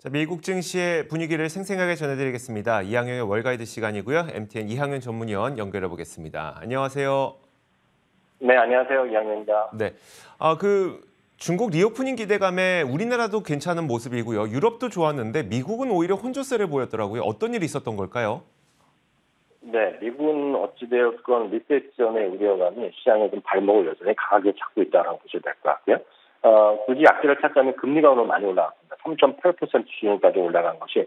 자, 미국 증시의 분위기를 생생하게 전해드리겠습니다. 이항영의 월가이드 시간이고요. MTN 이항영 전문위원 연결해 보겠습니다. 안녕하세요. 네, 안녕하세요. 이양현입니다. 네, 중국 리오프닝 기대감에 우리나라도 괜찮은 모습이고요. 유럽도 좋았는데 미국은 오히려 혼조세를 보였더라고요. 어떤 일이 있었던 걸까요? 네, 미국은 어찌되었건 리세션의 우려감이 시장에 좀 발목을 여전히 강하게 잡고 있다고 보셔야 될 것 같고요. 굳이 약세를 찾자면 금리가 오늘 많이 올라갔습니다. 3.8% 수준까지 올라간 것이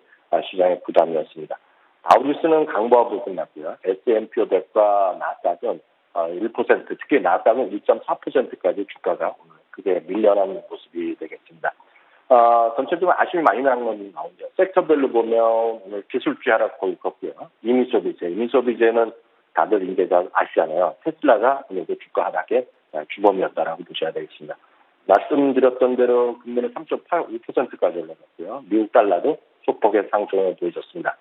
시장의 부담이었습니다. 다우지수는 강보합으로 끝났고요. S&P 500과 나스닥은 1%, 특히 나스닥은 1.4%까지 주가가 오늘 크게 밀려난 모습이 되겠습니다. 전체적으로 아쉬움이 많이 나는 건 나오죠. 섹터별로 보면 오늘 기술주 하락 거의 컸고요. 이미소비제는 다들 이제 아시잖아요. 테슬라가 오늘도 주가 하락의 주범이었다라고 보셔야 되겠습니다. 말씀드렸던 대로 금리는 3.85%까지 올라갔고요. 미국 달러도 소폭의 상승을 보여줬습니다.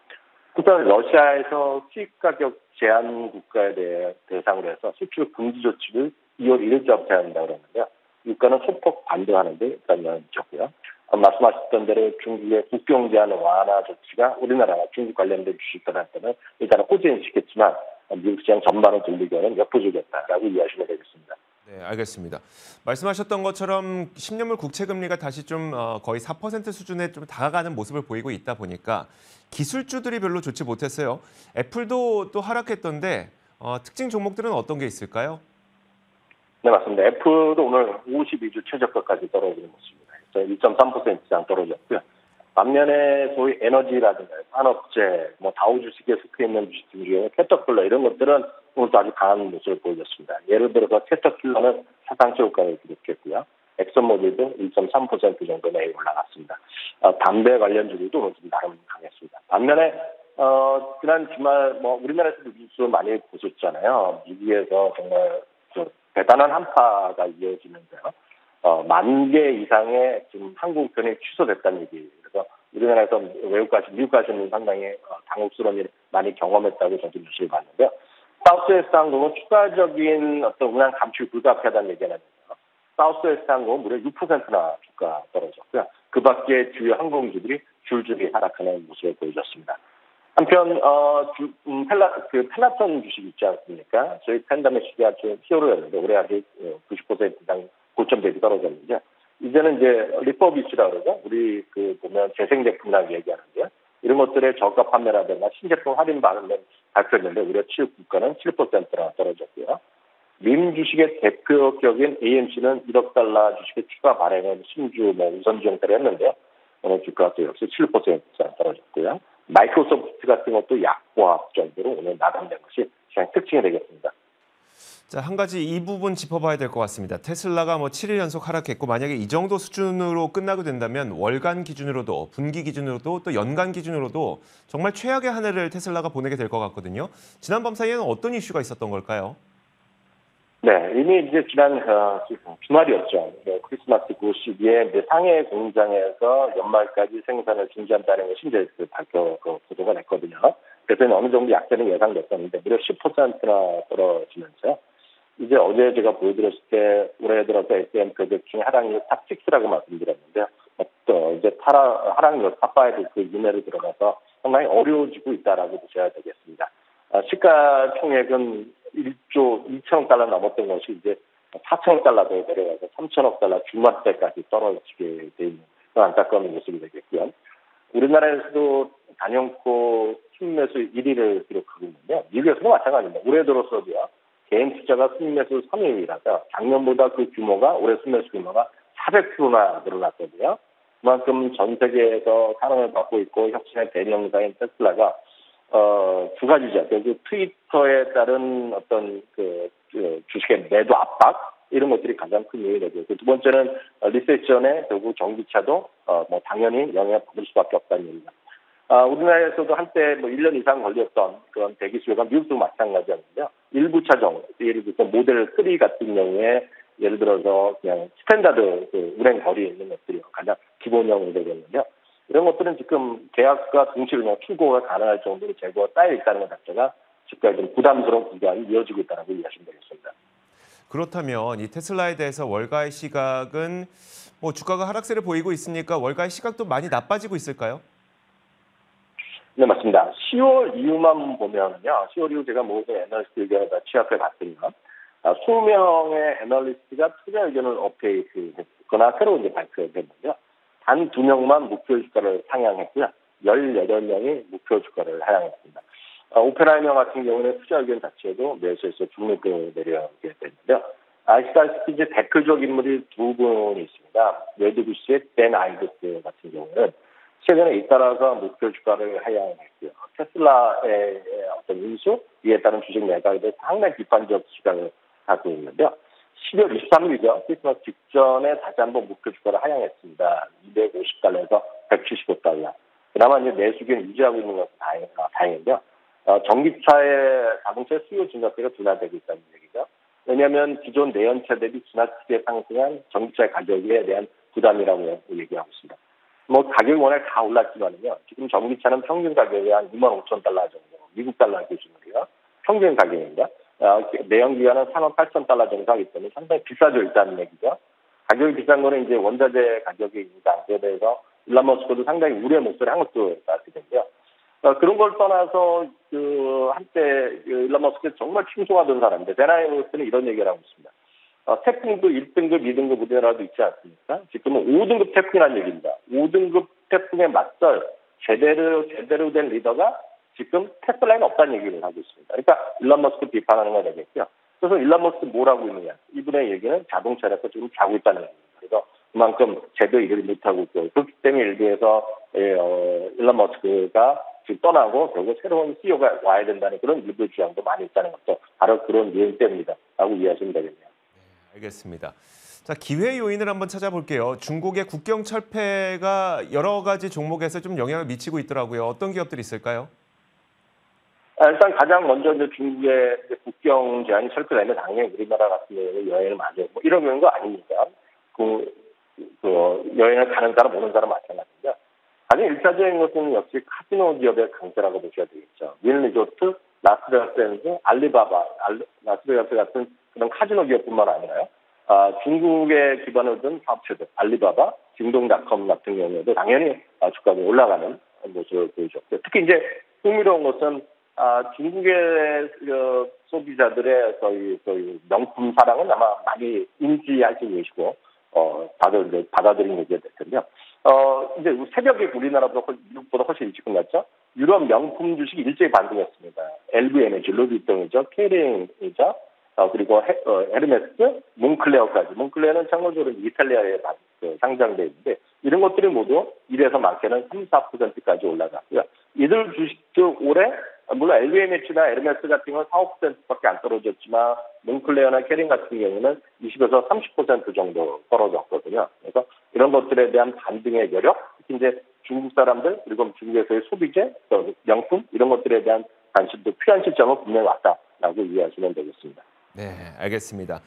특히 러시아에서 수입 가격 제한 국가에 대해 대상으로 해서 수출 금지 조치를 2월 1일자부터 해야 한다고 그러는데요. 유가는 소폭 반대하는 데 일단 있었고요. 말씀하셨던 대로 중국의 국경 제한 완화 조치가 우리나라가 중국 관련된 주식들한테는 일단은 호재인시겠지만 미국 시장 전반을 돌리기에는 역부족이었다라고 이해하시면 되겠습니다. 네, 알겠습니다. 말씀하셨던 것처럼 10년물 국채 금리가 다시 좀 거의 4% 수준에 좀 다가가는 모습을 보이고 있다 보니까 기술주들이 별로 좋지 못했어요. 애플도 또 하락했던데 특징 종목들은 어떤 게 있을까요? 네, 맞습니다. 애플도 오늘 52주 최저가까지 떨어지는 모습입니다. 2.3% 이상 떨어졌고요. 반면에 소위 에너지라든가 산업재, 다우 주식에 속해 있는 주식들 중에 캐터필러 이런 것들은 오늘도 아주 강한 모습을 보여줬습니다. 예를 들어서 캐터필러는 사상 최고가를 기록했고요. 엑선모빌도 1.3% 정도 내에 올라갔습니다. 담배 관련주들도 오늘 좀 나름 강했습니다. 반면에 지난 주말 우리나라에서도 뉴스 많이 보셨잖아요. 미국에서 정말 대단한 한파가 이어지는데요. 10,000개 이상의 지금 항공편이 취소됐다는 얘기. 그래서 우리나라에서 미국 가시는 상당히 당혹스러운 일 많이 경험했다고 저도 뉴스를 봤는데요. 사우스웨스트 항공은 추가적인 어떤 운항 감축이 불가피하다는 얘기가 나는데요. 사우스웨스트 항공은 무려 6%나 주가 떨어졌고요. 그 밖에 주요 항공주들이 줄줄이 하락하는 모습을 보여줬습니다. 한편 펠라톤 주식 있지 않습니까? 저희 팬다메시가 아주 히어로였는데 올해 아직 90% 이상 고점 대비 떨어졌는데 이제는 이제 리퍼비치라고 그러죠. 우리 보면 재생 제품이라고 얘기하는데요. 이런 것들의 저가 판매라든가 신제품 할인 반응을 발표했는데 우리가 취업 국가는 7%나 떨어졌고요. 민 주식의 대표격인 AMC는 1억 달러 주식의 추가 발행을 신주 우선주 형태로 했는데요. 오늘 주가가 또 역시 7% 이상 떨어졌고요. 마이크로소프트 같은 것도 약보합 정도로 오늘 나감된 것이 시장 특징이 되겠습니다. 자, 한 가지 이 부분 짚어봐야 될 것 같습니다. 테슬라가 7일 연속 하락했고 만약에 이 정도 수준으로 끝나게 된다면 월간 기준으로도 분기 기준으로도 또 연간 기준으로도 정말 최악의 한 해를 테슬라가 보내게 될 것 같거든요. 지난 밤 사이에는 어떤 이슈가 있었던 걸까요? 네, 이미 이제 지난 주말이었죠. 크리스마스 그 시기에 상해 공장에서 연말까지 생산을 중지한다는 것이 이제 보도가 됐거든요. 그래서 어느 정도 약세는 예상됐었는데 무려 10%나 떨어지면서요. 이제 어제 제가 보여드렸을 때 올해 들어서 S&P 500 중에 하락률 탑6라고 말씀드렸는데 또 이제 하락률 탑5 그 이내로 들어가서 상당히 어려워지고 있다라고 보셔야 되겠습니다. 시가 총액은 1조 2천억 달러 넘었던 것이 이제 4천억 달러로 내려가서 3천억 달러 중반대까지 떨어지게 돼 있는 그런 안타까운 모습이 되겠고요. 우리나라에서도 단연코 순매수 1위를 기록하고 있는데 미국에서도 마찬가지입니다. 올해 들어서도요. 개인 투자가 순매수 3위라서 작년보다 그 규모가 올해 순매수 규모가 400%나 늘어났거든요. 그만큼 전 세계에서 사랑을 받고 있고 혁신의 대명사인 테슬라가 두 가지죠. 그 트위터에 따른 어떤 주식의 매도 압박 이런 것들이 가장 큰 요인이 되고 두 번째는 리세션에 결국 전기차도 당연히 영향을 받을 수밖에 없다는 얘기입니다. 우리나라에서도 한때 1년 이상 걸렸던 그런 대기 수요가 미국도 마찬가지였는데요. 일부 차종, 예를 들어서 모델 3 같은 경우에 예를 들어서 그냥 스탠다드 운행 거리에 있는 것들이 가장 기본형으로 되겠는데요. 이런 것들은 지금 계약과 동시에 그냥 출고가 가능할 정도로 재고가 쌓여 있다는 것 자체가 주가에 좀 부담스러운 구간이 이어지고 있다고 이해하시면 되겠습니다. 그렇다면 이 테슬라에 대해서 월가의 시각은 뭐 주가가 하락세를 보이고 있으니까 월가의 시각도 많이 나빠지고 있을까요? 네, 맞습니다. 10월 이후만 보면요. 10월 이후 제가 모든 애널리스트 의견을 다 취합해 봤더니 20명의 애널리스트가 투자 의견을 업데이트했거나 새로 이제 발표했는데요. 단 2명만 목표 주가를 상향했고요. 18명이 목표 주가를 하향했습니다. 오펜하이머 같은 경우는 투자 의견 자체도 매수해서 중립으로 내려오게 됐는데요. 아시다시피 이제 대표적 인물이 두 분이 있습니다. 레드부시의 댄 아이브스 같은 경우는 최근에 잇따라서 목표 주가를 하향했고요. 테슬라의 어떤 인수, 이에 따른 주식 매각에 대해서 상당히 비판적 시각을 갖고 있는데요. 12월 23일이죠. 크리스마스 직전에 다시 한번 목표 주가를 하향했습니다. 250달러에서 175달러. 그나마 이제 매수기는 유지하고 있는 것은 다행인데요. 전기차의 자동차 수요 증가세가 둔화되고 있다는 얘기죠. 왜냐하면 기존 내연차 대비 지나치게 상승한 전기차 가격에 대한 부담이라고 얘기하고 있습니다. 뭐 가격이 워낙 다 올랐지만요. 지금 전기차는 평균 가격이 한 25,000달러 정도, 미국 달러 기준으로요. 평균 가격입니다. 내연기관은 38,000달러 정도 하기 때문에 상당히 비싸져 있다는 얘기죠. 가격이 비싼 거는 이제 원자재 가격의 인상에 대해서 일론 머스크도 상당히 우려의 목소리를 한 것도 사실인데요. 그런 걸 떠나서 한때 일론 머스크 정말 칭송하던 사람인데 베나이머스는 이런 얘기를 하고 있습니다. 태풍도 1등급, 2등급 우리나라도 있지 않습니까? 지금은 5등급 태풍이라는 얘기입니다. 5등급 태풍에 맞설 제대로 된 리더가 지금 테슬라에는 없다는 얘기를 하고 있습니다. 그러니까 일론 머스크 비판하는 거 되겠죠. 그래서 일론 머스크 뭘 하고 있느냐? 이분의 얘기는 자동차에서 지금 자고 있다는 얘기입니다. 그래서 그만큼 제대로 일을 못하고 있고 그렇기 때문에 일부에서 일론 머스크가 지금 떠나고 결국 새로운 CEO가 와야 된다는 그런 일부 주장도 많이 있다는 것도 바로 그런 이유 때문이다 라고 이해하시면 되겠네요. 알겠습니다. 자, 기회 요인을 한번 찾아볼게요. 중국의 국경 철폐가 여러 가지 종목에서 좀 영향을 미치고 있더라고요. 어떤 기업들이 있을까요? 일단 가장 먼저 이제 중국의 국경 제한이 철폐되면 당연히 우리나라 같은 경우는 여행을 많이 하고 이런 거 아닙니까? 여행을 가는 사람 오는 사람 마찬가지인데 가장 일차적인 것은 역시 카지노 기업의 강세라고 보셔야 되겠죠. 윌리조트, 라스베가스, 알리바바, 라스베가스 같은 그런 카지노 기업뿐만 아니라요. 중국에 기반을 둔 사업체들, 알리바바, 징동닷컴 같은 경우에도 당연히 주가가 올라가는 모습을 보여줬고요. 특히 이제 흥미로운 것은 중국의 소비자들의 저희 명품 사랑은 아마 많이 인지하시고 계시고 다들 이제 받아들인 얘기가 될 텐데요. 이제 새벽에 우리나라보다 미국보다 훨씬 일찍 끝났죠. 유럽 명품 주식이 일제히 반등했습니다. LV 에너지, 루비통이죠, 케링이죠. 그리고 헤르메스, 몽클레어까지. 몽클레어는 참고적으로 이탈리아에 상장되어 있는데 이런 것들이 모두 1에서 많게는 3, 4%까지 올라갔고요. 이들 주식도 올해 물론 LVMH나 에르메스 같은 건 4, 5%밖에 안 떨어졌지만 몽클레어나 캐링 같은 경우는 20에서 30% 정도 떨어졌거든요. 그래서 이런 것들에 대한 반등의 여력, 특히 이제 중국 사람들 그리고 중국에서의 소비재, 명품 이런 것들에 대한 관심도 필요한 시점은 분명히 왔다라고 이해하시면 되겠습니다. 네, 알겠습니다.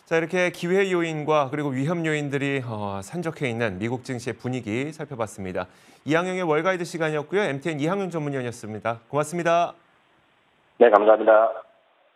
자, 이렇게 기회 요인과 그리고 위험 요인들이 산적해 있는 미국 증시의 분위기 살펴봤습니다. 이항영의 월가이드 시간이었고요. MTN 이항윤 전문위원이었습니다. 고맙습니다. 네, 감사합니다.